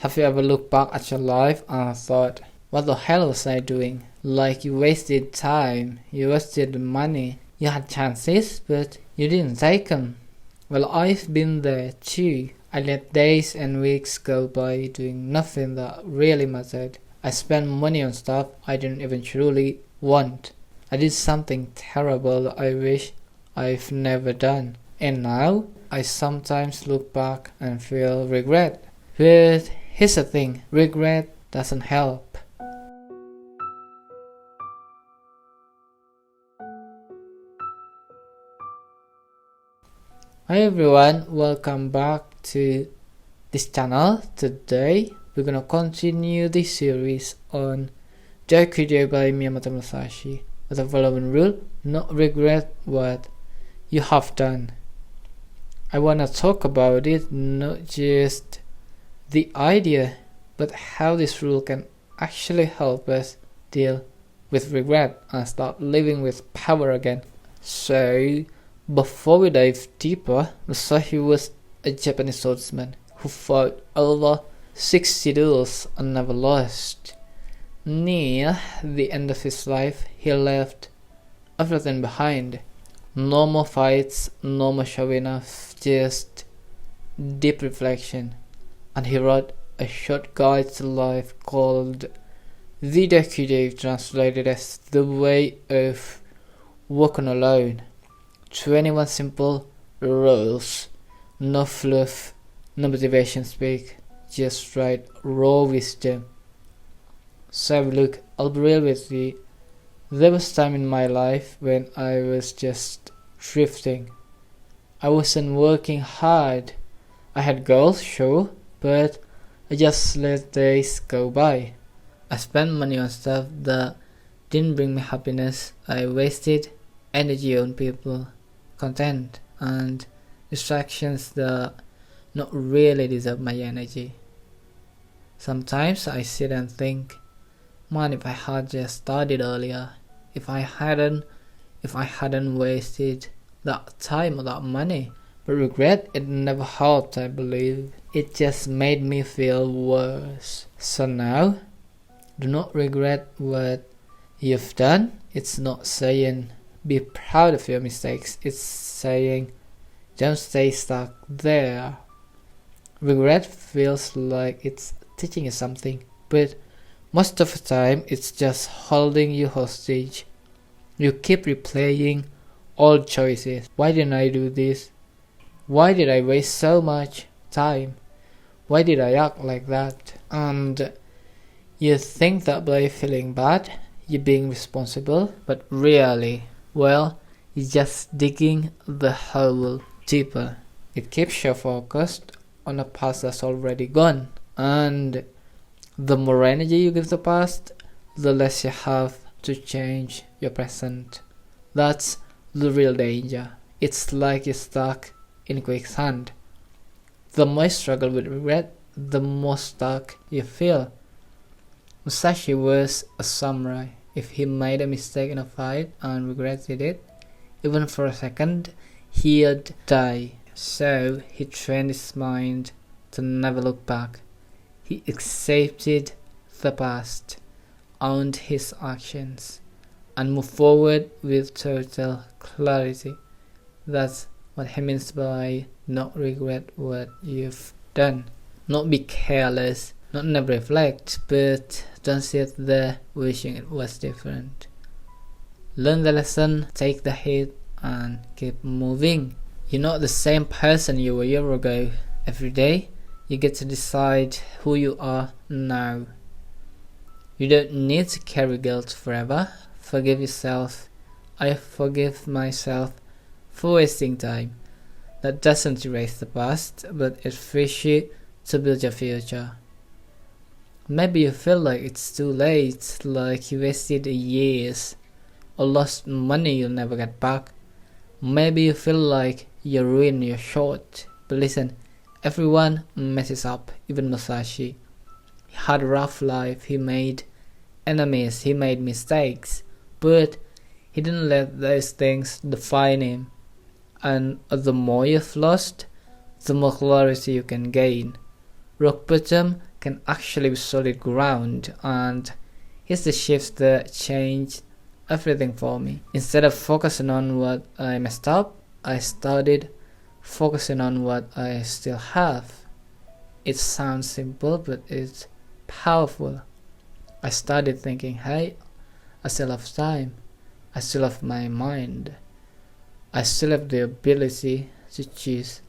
Have you ever looked back at your life and thought, what the hell was I doing? Like you wasted time, you wasted money, you had chances, but you didn't take them. Well, I've been there too. I let days and weeks go by doing nothing that really mattered. I spent money on stuff I didn't even truly want. I did something terrible that I wish I've never done. And now, I sometimes look back and feel regret. But here's the thing, regret doesn't help. Hi everyone, welcome back to this channel. Today we're gonna continue this series on Dokkodo by Miyamoto Musashi with the following rule: not regret what you have done. I wanna talk about it, not just the idea, but how this rule can actually help us deal with regret and start living with power again. So, before we dive deeper, Musashi was a Japanese swordsman who fought over 60 duels and never lost. Near the end of his life, he left everything behind. No more fights, no more showing off, just deep reflection. And he wrote a short guide to life called The Dokkodo, translated as The Way of Walking Alone. 21 simple rules, no fluff, no motivation speak, just right raw wisdom. So look, I'll be real with you. There was time in my life when I was just drifting. I wasn't working hard. I had goals, sure, but I just let days go by. I spent money on stuff that didn't bring me happiness. I wasted energy on people, content, and distractions that not really deserve my energy. Sometimes I sit and think, man, if I had just started earlier, if I hadn't wasted that time or that money. But regret, it never helped, I believe. It just made me feel worse. So now, do not regret what you've done. It's not saying be proud of your mistakes. It's saying don't stay stuck there. Regret feels like it's teaching you something, but most of the time it's just holding you hostage. You keep replaying old choices. Why didn't I do this? Why did I waste so much time? Why did I act like that? And you think that by feeling bad, you're being responsible, but really, well, you're just digging the hole deeper. It keeps you focused on a past that's already gone, and the more energy you give the past, the less you have to change your present. That's the real danger. It's like you're stuck in quicksand. The more you struggle with regret, the more stuck you feel. Musashi was a samurai. If he made a mistake in a fight and regretted it, even for a second, he'd die. So he trained his mind to never look back. He accepted the past, owned his actions, and moved forward with total clarity. That's what he means by not regret what you've done. Not be careless, not never reflect, but don't sit there wishing it was different. Learn the lesson, take the hit, and keep moving. You're not the same person you were a year ago. Every day, you get to decide who you are now. You don't need to carry guilt forever. Forgive yourself. I forgive myself for wasting time. That doesn't erase the past, but it frees you to build your future. Maybe you feel like it's too late, like you wasted years or lost money you'll never get back. Maybe you feel like you ruined your shot. But listen, everyone messes up, even Musashi. He had a rough life, he made enemies, he made mistakes, but he didn't let those things define him. And the more you've lost, the more clarity you can gain. Rock bottom can actually be solid ground, and here's the shift that changed everything for me. Instead of focusing on what I messed up, I started focusing on what I still have. It sounds simple, but it's powerful. I started thinking, hey, I still have time. I still have my mind. I still have the ability to choose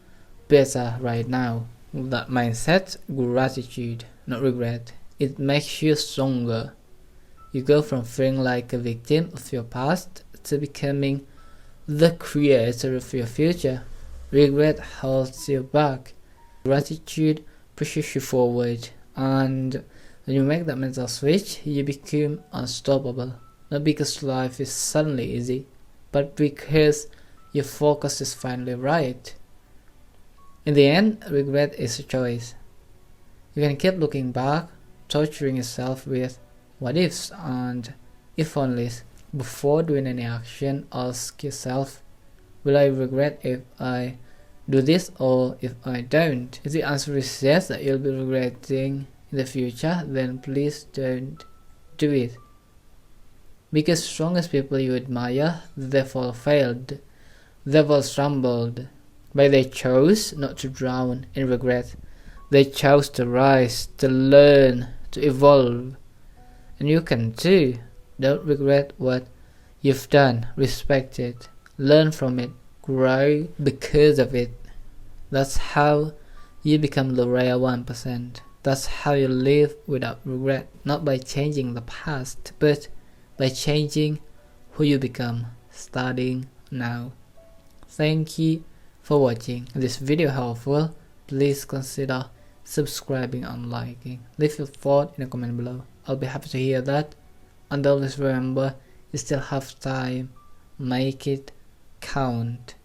better right now. With that mindset, gratitude, not regret, it makes you stronger. You go from feeling like a victim of your past to becoming the creator of your future. Regret holds you back. Gratitude pushes you forward, and when you make that mental switch, you become unstoppable. Not because life is suddenly easy, but because your focus is finally right. In the end, regret is a choice. You can keep looking back, torturing yourself with what ifs and if onlys. Before doing any action, ask yourself, will I regret if I do this or if I don't? If the answer is yes, that you'll be regretting in the future, then please don't do it. Because strongest people you admire, they've all failed. They've all stumbled. But they chose not to drown in regret. They chose to rise, to learn, to evolve. And you can too. Don't regret what you've done. Respect it. Learn from it. Grow because of it. That's how you become the rare 1%. That's how you live without regret. Not by changing the past, but by changing who you become, starting now. Thank you for watching. If this video helpful, please consider subscribing and liking. Leave your thought in a comment below. I'll be happy to hear that. And always remember, you still have time. Make it count.